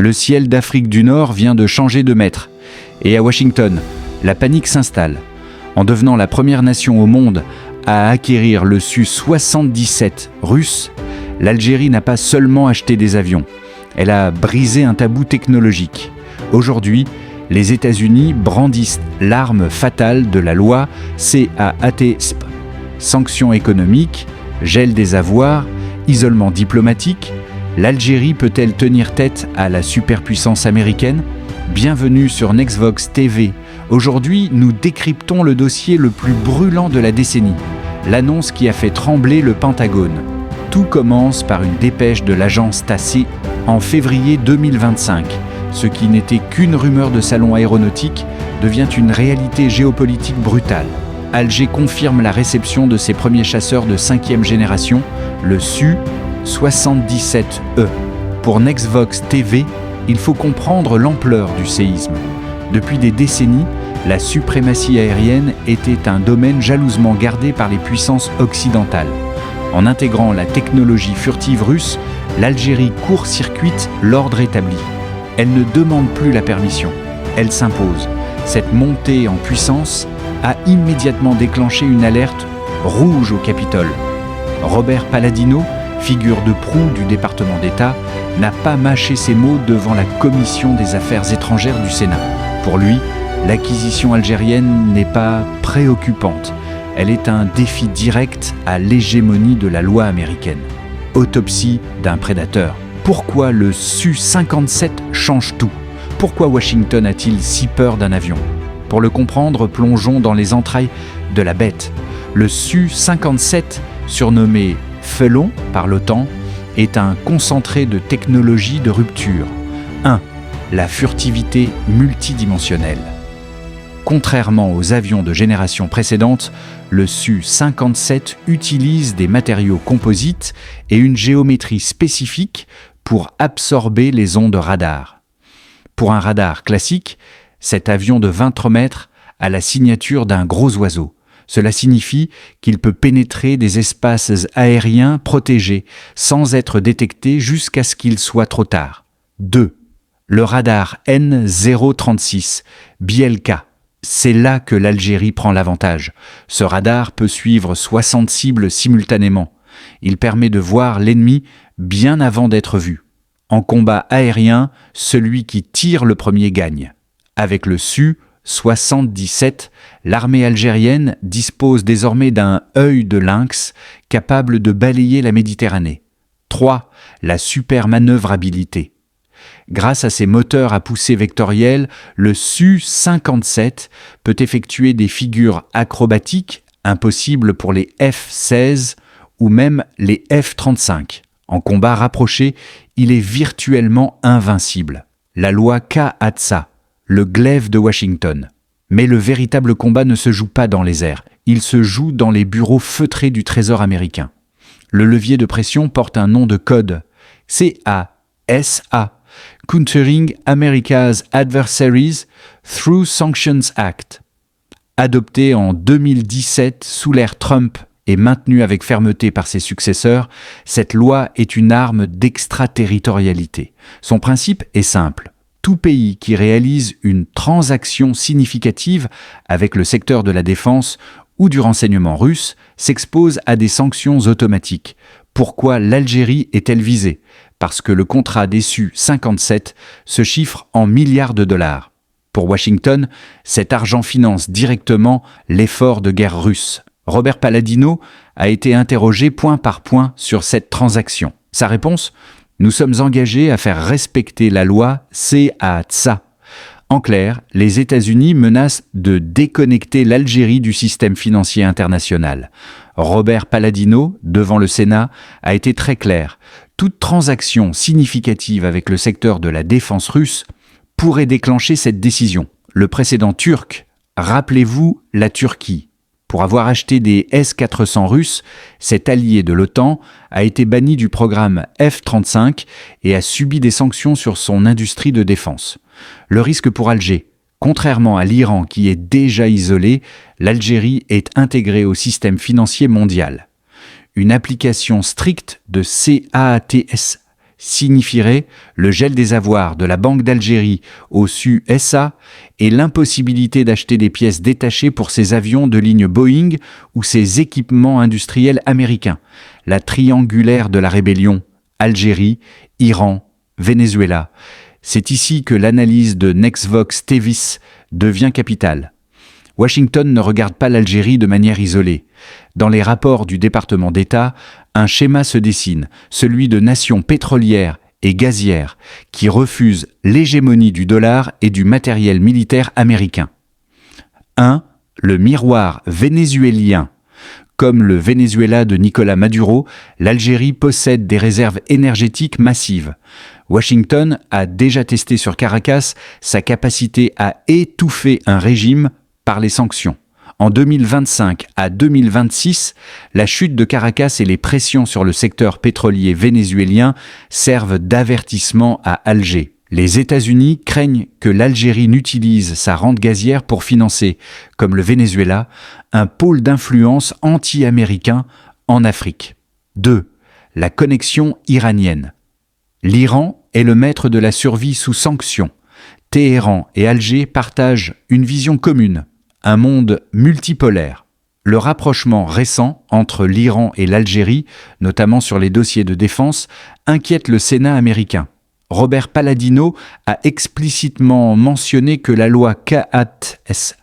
Le ciel d'Afrique du Nord vient de changer de maître. Et à Washington, la panique s'installe. En devenant la première nation au monde à acquérir le Su-77 russe, l'Algérie n'a pas seulement acheté des avions, elle a brisé un tabou technologique. Aujourd'hui, les États-Unis brandissent l'arme fatale de la loi CAATSP. Sanctions économiques, gel des avoirs, isolement diplomatique. L'Algérie peut-elle tenir tête à la superpuissance américaine ? Bienvenue sur Nextvox TV. Aujourd'hui, nous décryptons le dossier le plus brûlant de la décennie, l'annonce qui a fait trembler le Pentagone. Tout commence par une dépêche de l'agence TASSE en février 2025. Ce qui n'était qu'une rumeur de salon aéronautique devient une réalité géopolitique brutale. Alger confirme la réception de ses premiers chasseurs de 5e génération, le Su-77E. Pour Nextvox TV, il faut comprendre l'ampleur du séisme. Depuis des décennies, la suprématie aérienne était un domaine jalousement gardé par les puissances occidentales. En intégrant la technologie furtive russe, l'Algérie court-circuite l'ordre établi. Elle ne demande plus la permission, elle s'impose. Cette montée en puissance a immédiatement déclenché une alerte rouge au Capitole. Robert Palladino, figure de proue du département d'État, n'a pas mâché ses mots devant la Commission des Affaires étrangères du Sénat. Pour lui, l'acquisition algérienne n'est pas préoccupante. Elle est un défi direct à l'hégémonie de la loi américaine. Autopsie d'un prédateur. Pourquoi le Su-57 change tout ? Pourquoi Washington a-t-il si peur d'un avion ? Pour le comprendre, plongeons dans les entrailles de la bête. Le Su-57, surnommé « Felon » par l'OTAN, est un concentré de technologies de rupture. 1. La furtivité multidimensionnelle. Contrairement aux avions de génération précédente, le Su-57 utilise des matériaux composites et une géométrie spécifique pour absorber les ondes radar. Pour un radar classique, cet avion de 23 mètres a la signature d'un gros oiseau. Cela signifie qu'il peut pénétrer des espaces aériens protégés sans être détecté jusqu'à ce qu'il soit trop tard. 2. Le radar N036, BLK. C'est là que l'Algérie prend l'avantage. Ce radar peut suivre 60 cibles simultanément. Il permet de voir l'ennemi bien avant d'être vu. En combat aérien, celui qui tire le premier gagne. Avec le Su-77, l'armée algérienne dispose désormais d'un œil de lynx capable de balayer la Méditerranée. 3. La supermanœuvrabilité. Grâce à ses moteurs à poussée vectorielle, le Su-57 peut effectuer des figures acrobatiques impossibles pour les F-16 ou même les F-35. En combat rapproché, il est virtuellement invincible. La loi K-ATSA, le glaive de Washington. Mais le véritable combat ne se joue pas dans les airs, il se joue dans les bureaux feutrés du Trésor américain. Le levier de pression porte un nom de code, CASA, Countering America's Adversaries Through Sanctions Act. Adopté en 2017 sous l'ère Trump et maintenue avec fermeté par ses successeurs, cette loi est une arme d'extraterritorialité. Son principe est simple. Tout pays qui réalise une transaction significative avec le secteur de la défense ou du renseignement russe s'expose à des sanctions automatiques. Pourquoi l'Algérie est-elle visée ? Parce que le contrat des Su-57 se chiffre en milliards de dollars. Pour Washington, cet argent finance directement l'effort de guerre russe. Robert Palladino a été interrogé point par point sur cette transaction. Sa réponse ? Nous sommes engagés à faire respecter la loi CAATSA. En clair, les États-Unis menacent de déconnecter l'Algérie du système financier international. Robert Palladino, devant le Sénat, a été très clair. Toute transaction significative avec le secteur de la défense russe pourrait déclencher cette décision. Le précédent turc, rappelez-vous la Turquie. Pour avoir acheté des S-400 russes, cet allié de l'OTAN a été banni du programme F-35 et a subi des sanctions sur son industrie de défense. Le risque pour Alger. Contrairement à l'Iran qui est déjà isolé, l'Algérie est intégrée au système financier mondial. Une application stricte de CAATS, signifierait le gel des avoirs de la Banque d'Algérie au SU SA et l'impossibilité d'acheter des pièces détachées pour ses avions de ligne Boeing ou ses équipements industriels américains. La triangulaire de la rébellion, Algérie, Iran, Venezuela. C'est ici que l'analyse de Nexvox Tevis devient capitale. Washington ne regarde pas l'Algérie de manière isolée. Dans les rapports du département d'État, un schéma se dessine, celui de nations pétrolières et gazières qui refusent l'hégémonie du dollar et du matériel militaire américain. 1. Le miroir vénézuélien. Comme le Venezuela de Nicolás Maduro, l'Algérie possède des réserves énergétiques massives. Washington a déjà testé sur Caracas sa capacité à étouffer un régime par les sanctions. En 2025 à 2026, la chute de Caracas et les pressions sur le secteur pétrolier vénézuélien servent d'avertissement à Alger. Les États-Unis craignent que l'Algérie n'utilise sa rente gazière pour financer, comme le Venezuela, un pôle d'influence anti-américain en Afrique. 2. La connexion iranienne. L'Iran est le maître de la survie sous sanctions. Téhéran et Alger partagent une vision commune, un monde multipolaire. Le rapprochement récent entre l'Iran et l'Algérie, notamment sur les dossiers de défense, inquiète le Sénat américain. Robert Palladino a explicitement mentionné que la loi Kahat-Es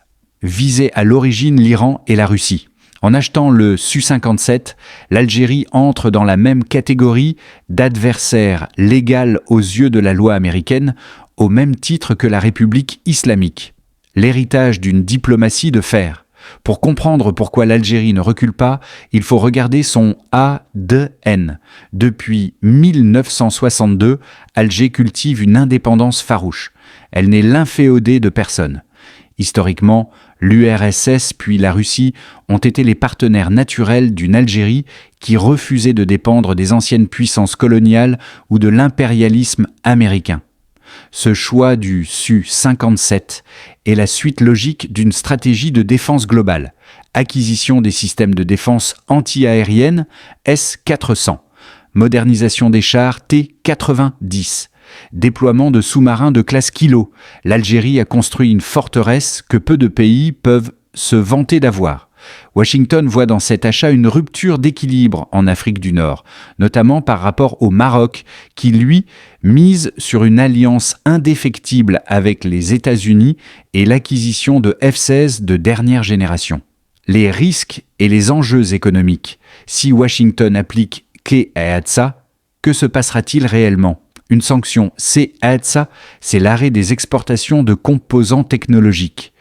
visait à l'origine l'Iran et la Russie. En achetant le Su-57, l'Algérie entre dans la même catégorie d'adversaire légal aux yeux de la loi américaine, au même titre que la République islamique. L'héritage d'une diplomatie de fer. Pour comprendre pourquoi l'Algérie ne recule pas, il faut regarder son ADN. Depuis 1962, Alger cultive une indépendance farouche. Elle n'est l'inféodée de personne. Historiquement, l'URSS puis la Russie ont été les partenaires naturels d'une Algérie qui refusait de dépendre des anciennes puissances coloniales ou de l'impérialisme américain. Ce choix du Su-57 est la suite logique d'une stratégie de défense globale. Acquisition des systèmes de défense anti-aérienne S-400, modernisation des chars T-90, déploiement de sous-marins de classe Kilo. L'Algérie a construit une forteresse que peu de pays peuvent se vanter d'avoir. Washington voit dans cet achat une rupture d'équilibre en Afrique du Nord, notamment par rapport au Maroc, qui lui mise sur une alliance indéfectible avec les États-Unis et l'acquisition de F-16 de dernière génération. Les risques et les enjeux économiques. Si Washington applique CAATSA, que se passera-t-il réellement ? Une sanction CAATSA, c'est l'arrêt des exportations de composants technologiques.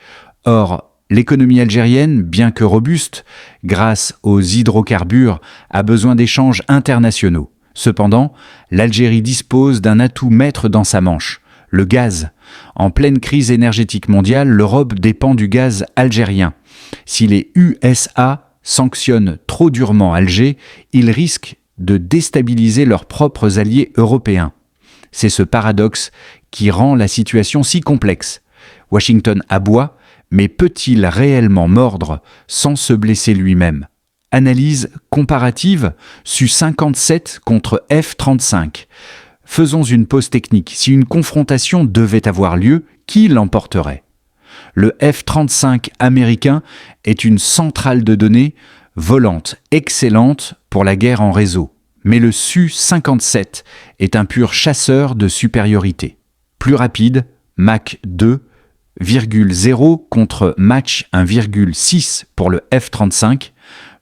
Or, l'économie algérienne, bien que robuste, grâce aux hydrocarbures, a besoin d'échanges internationaux. Cependant, l'Algérie dispose d'un atout maître dans sa manche, le gaz. En pleine crise énergétique mondiale, l'Europe dépend du gaz algérien. Si les USA sanctionnent trop durement Alger, ils risquent de déstabiliser leurs propres alliés européens. C'est ce paradoxe qui rend la situation si complexe. Washington aboie, mais peut-il réellement mordre sans se blesser lui-même ? Analyse comparative Su-57 contre F-35. Faisons une pause technique. Si une confrontation devait avoir lieu, qui l'emporterait ? Le F-35 américain est une centrale de données volante, excellente pour la guerre en réseau. Mais le Su-57 est un pur chasseur de supériorité. Plus rapide, Mach 2,0 contre Mach 1,6 pour le F-35,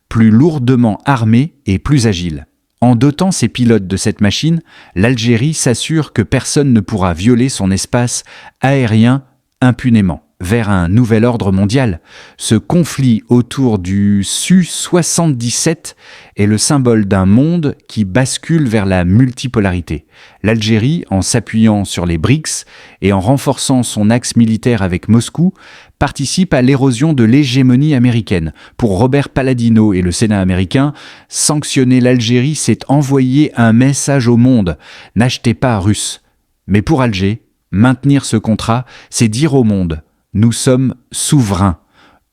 plus lourdement armé et plus agile. En dotant ses pilotes de cette machine, l'Algérie s'assure que personne ne pourra violer son espace aérien impunément. Vers un nouvel ordre mondial, ce conflit autour du Su-77 est le symbole d'un monde qui bascule vers la multipolarité. L'Algérie, en s'appuyant sur les BRICS et en renforçant son axe militaire avec Moscou, participe à l'érosion de l'hégémonie américaine. Pour Robert Palladino et le Sénat américain, sanctionner l'Algérie, c'est envoyer un message au monde. N'achetez pas russe. Mais pour Alger, maintenir ce contrat, c'est dire au monde: nous sommes souverains.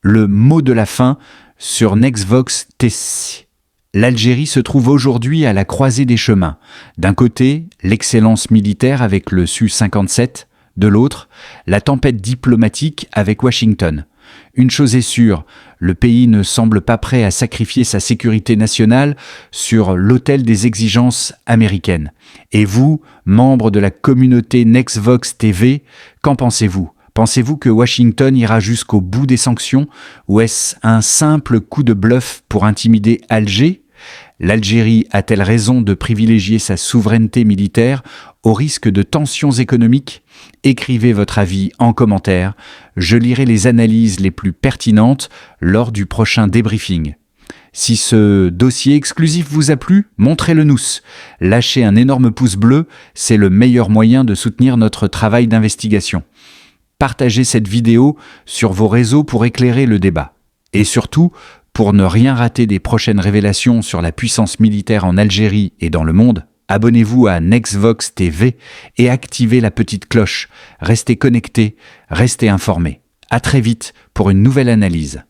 Le mot de la fin sur Nexvox TC. L'Algérie se trouve aujourd'hui à la croisée des chemins. D'un côté, l'excellence militaire avec le Su-57, de l'autre, la tempête diplomatique avec Washington. Une chose est sûre, le pays ne semble pas prêt à sacrifier sa sécurité nationale sur l'autel des exigences américaines. Et vous, membres de la communauté Nextvox TV, qu'en pensez-vous ? Pensez-vous que Washington ira jusqu'au bout des sanctions ou est-ce un simple coup de bluff pour intimider Alger ? L'Algérie a-t-elle raison de privilégier sa souveraineté militaire au risque de tensions économiques ? Écrivez votre avis en commentaire. Je lirai les analyses les plus pertinentes lors du prochain débriefing. Si ce dossier exclusif vous a plu, montrez-le nous. Lâchez un énorme pouce bleu, c'est le meilleur moyen de soutenir notre travail d'investigation. Partagez cette vidéo sur vos réseaux pour éclairer le débat. Et surtout, pour ne rien rater des prochaines révélations sur la puissance militaire en Algérie et dans le monde, abonnez-vous à Nextvox TV et activez la petite cloche. Restez connectés, restez informés. À très vite pour une nouvelle analyse.